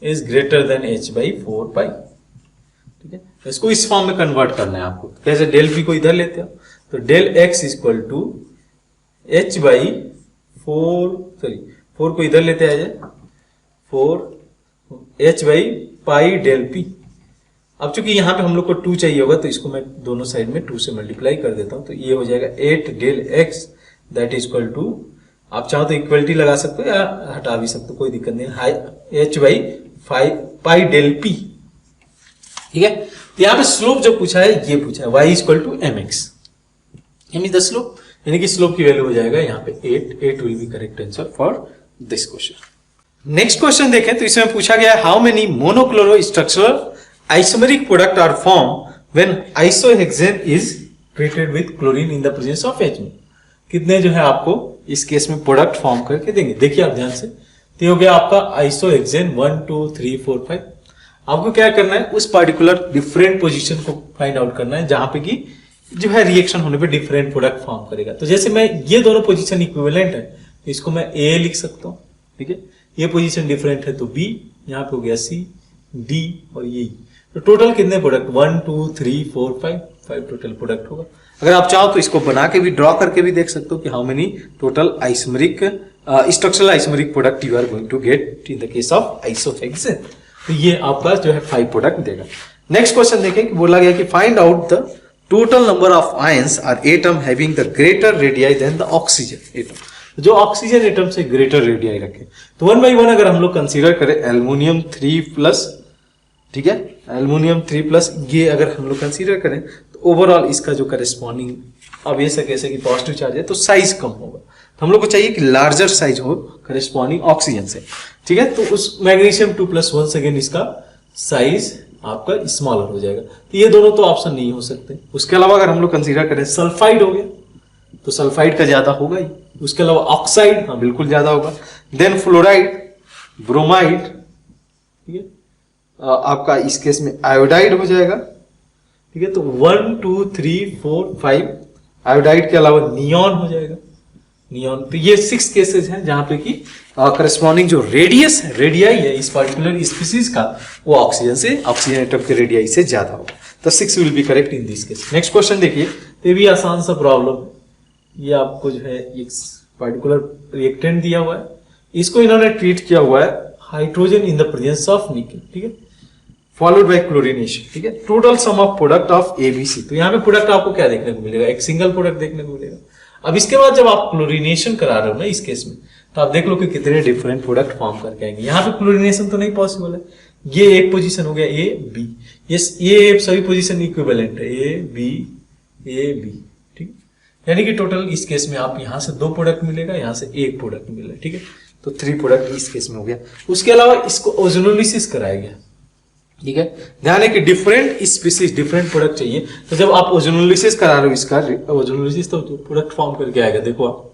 A: is greater than h by 4 pi. ठीक है, इसको इस फॉर्म में कन्वर्ट करना है आपको। कैसे, डेल p को इधर लेते हो तो del x equal to h by 4 को इधर लेते आ जाए 4 h by pi del p। अब चूंकि यहाँ पे हम लोग को 2 चाहिए होगा तो इसको मैं दोनों साइड में 2 से मल्टीप्लाई कर देता हूँ, तो ये हो जाएगा 8 del x that is equal to, आप चाहो तो इक्वलिटी लगा सकते हो या हटा भी सकते हो, कोई दिक्कत नहीं, h by pi del p। ठीक है, तो यहाँ पे स्लोप जो पूछा है ये पूछा है y equal to mx, m is the slope, यानी कि स्लोप की वैल्यू हो जाएगा यहाँ पे 8 will be correct answer for this question. Next question देखें तो इसमें पूछा गया how many monochloro structural isomeric product are form when isohexane is treated with chlorine in the presence of H में। कितने जो है आपको इस केस में प्रोडक्ट फॉर्म करके देंगे, देखिए आप ध्यान से। तो हो गया आपका आइसोहेक्सेन 1 2 3 4 5। आपको क्या करना है, उस पर्टिकुलर डिफरेंट पोजीशन को फाइंड आउट करना है जहां पे कि जो है रिएक्शन होने पे डिफरेंट प्रोडक्ट फॉर्म करेगा। तो जैसे मैं ये दोनों पोजीशन इक्विवेलेंट है तो इसको मैं A लिख सकता हूँ। ठीक है, ये पोजीशन डिफरेंट है तो B, यहाँ पे हो गया C, D और ये। तो टोटल कितने प्रोडक्ट 1 2 3 4 5 टोटल प्रोडक्ट होगा। अगर आप चाहो तो इसको बना के भी ड्रॉ करके भी देख सकते हो कि how many total isomeric structural isomeric product you are going to get in the case of isohexane. तो ये आपका जो है 5 प्रोडक्ट देगा। नेक्स्ट क्वेश्चन देखें कि बोला गया कि find out the total number of ions are atom having the greater radii than the oxygen atom. जो ऑक्सीजन एटम से ग्रेटर रेडियाई रखे तो 1 बाई 1 अगर हम लोग कंसीडर करें एल्युमिनियम 3+, ठीक है, एल्युमिनियम 3+, ये अगर हम लोग कंसीडर करें तो ओवरऑल इसका जो करेस्पॉन्डिंग, अब ये कैसे कि पॉजिटिव चार्ज है तो साइज कम होगा, तो हम लोग को चाहिए कि लार्जर साइज हो करेस्पॉन्डिंग ऑक्सीजन से। ठीक है, तो उस मैग्नीशियम 2+1 सेकेंड इसका साइज आपका स्मॉलर हो जाएगा। तो ये दोनों तो ऑप्शन नहीं हो सकते। उसके अलावा अगर हम लोग कंसीडर करें सल्फाइड हो गया तो सल्फाइड का ज्यादा होगा ही। उसके अलावा ऑक्साइड, हाँ बिल्कुल ज्यादा होगा। देन फ्लोराइड, ब्रोमाइड, ठीक है, आपका इस केस में आयोडाइड हो जाएगा। ठीक है, तो 1 2 3 4 5 आयोडाइड के अलावा नियॉन हो जाएगा, नियॉन। तो ये 6 केसेस हैं जहां पे कि करस्पॉन्डिंग जो रेडियाई है इस पर्टिकुलर स्पीसीज का वो ऑक्सीजन एटम के रेडियाई से ज्यादा होगा। तो 6 will be correct in this case. Next question देखिए, ये भी आसान सा प्रॉब्लम है। ये आपको जो है एक पर्टिकुलर रिएक्टेंट दिया हुआ है, इसको इन्होंने ट्रीट किया हुआ है hydrogen in the presence of निकल। ठीक है, फॉलोड बाय क्लोरीनेशन। ठीक है, total sum of product of ABC। तो यहाँ पे प्रोडक्ट आपको क्या देखने को मिलेगा, एक सिंगल प्रोडक्ट देखने को मिलेगा। अब इसके बाद जब आप क्लोरीनेशन करा रहे हो ना इस केस में, तो आप देख लो कि कितने डिफरेंट प्रोडक्ट फॉर्म करके आएंगे। यहाँ पे क्लोरीनेशन तो नहीं पॉसिबल है। ये एक पोजीशन हो गया A B, ये सभी पोजीशन इक्विवेलेंट है A B। ठीक, यानी कि टोटल इस केस में आप यहाँ से 2 प्रोडक्ट मिलेगा, यहाँ से 1 प्रोडक्ट मिलेगा। ठीक है, तो 3 प्रोडक्ट इस केस में हो गया। उसके अलावा इसको ओजोनोलिसिस कराया गया। ठीक है, ध्यान है कि डिफरेंट स्पीसीज डिफरेंट प्रोडक्ट चाहिए। तो जब आप ओजोनोलिसिस करा रहे हो इसका ओजोनोलिसिस, तो प्रोडक्ट फॉर्म करके आएगा। देखो आप,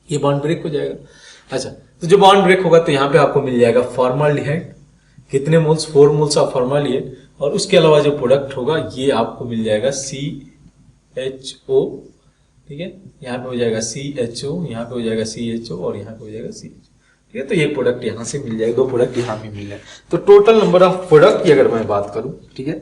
A: ये बॉन्ड ब्रेक हो जाएगा। अच्छा, तो जो बॉन्ड ब्रेक होगा तो यहाँ पे आपको मिल जाएगा फॉर्माल्डिहाइड, कितने मोल्स, 4 मोल्स ऑफ फॉर्माल्डिहाइड। और उसके अलावा जो प्रोडक्ट होगा ये आपको मिल जाएगा CHO। ठीक है, यहाँ पे हो जाएगा CHO, यहाँ पे हो जाएगा CHO और यहाँ पे हो जाएगा CHO। ठीक है, तो ये प्रोडक्ट यहाँ से मिल जाएगा, 2 प्रोडक्ट यहाँ पे मिल जाए। तो टोटल नंबर ऑफ प्रोडक्ट की अगर मैं बात करूँ, ठीक है,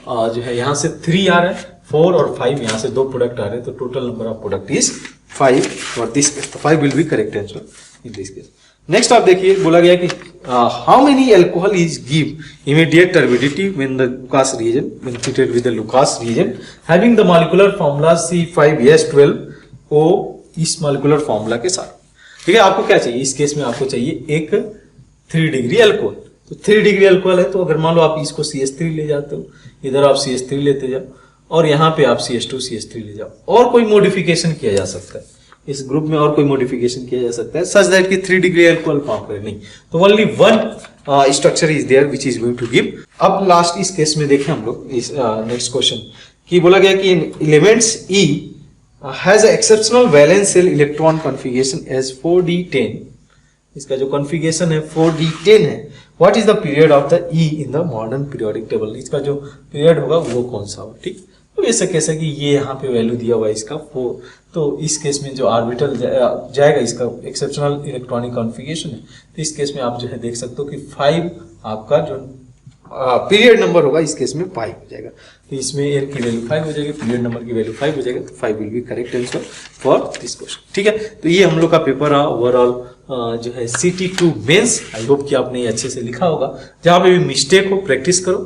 A: जो है यहाँ से 3 आ रहा है, 4 और 5, यहाँ से 2 प्रोडक्ट आ रहे हैं। तो total number of product is 5 for this case. तो 5 will be correct answer in this case. Next आप देखिए, बोला गया कि how many alcohol is give immediate turbidity when the Lucas reagent when treated with the Lucas reagent having the molecular formula C5H12O इस molecular formula के साथ। ठीक है, आपको क्या चाहिए इस केस में? आपको चाहिए एक 3 डिग्री अल्कोहल। तो 3 डिग्री अल्कोहल है, तो अगर मान लो आप इसको CH3 ले जाते हो, इधर आप CH3 लेते जाओ और यहाँ पे आप CH2 CH3 ले जाओ, और कोई मॉडिफिकेशन किया जा सकता है इस ग्रुप में, और कोई मॉडिफिकेशन किया जा सकता है सच दैट कि 3 डिग्री अल्कोहल फॉर्म करे। नहीं, तो only one structure is there which is going to give. अब लास्ट इस केस में देखें हम लोग इस नेक्स्ट क्वेश्चन की, बोला गया कि elements E has exceptional valence shell electron configuration as 4d10। इसका जो कॉन्फ़िगरेशन है 4d10 है। What is the period of the E in the modern periodic table? इसका जो पीरियड होगा वो कौन सा होगा? ठीक, तो ऐसा कैसा कि ये यहाँ पे वैल्यू दिया हुआ है इसका 4, तो इस केस में जो ऑर्बिटल जाएगा इसका एक्सेप्शनल इलेक्ट्रॉनिक कॉन्फ़िगरेशन है, तो इस केस में आप जो है देख सकते हो कि 5 आपका जो पीरियड नंबर होगा इस केस में 5 हो जाएगा। तो इसमें एयर की वैल्यू 5 हो जाएगी, पीरियड नंबर की वैल्यू 5 हो जाएगा, तो 5 will be correct answer for this question. ठीक है, तो ये हम लोग का पेपर रहा ओवरऑल जो है CT2 मेंस। आई होप कि आपने ये अच्छे से लिखा होगा। जहाँ पे भी मिस्टेक हो प्रैक्टिस करो।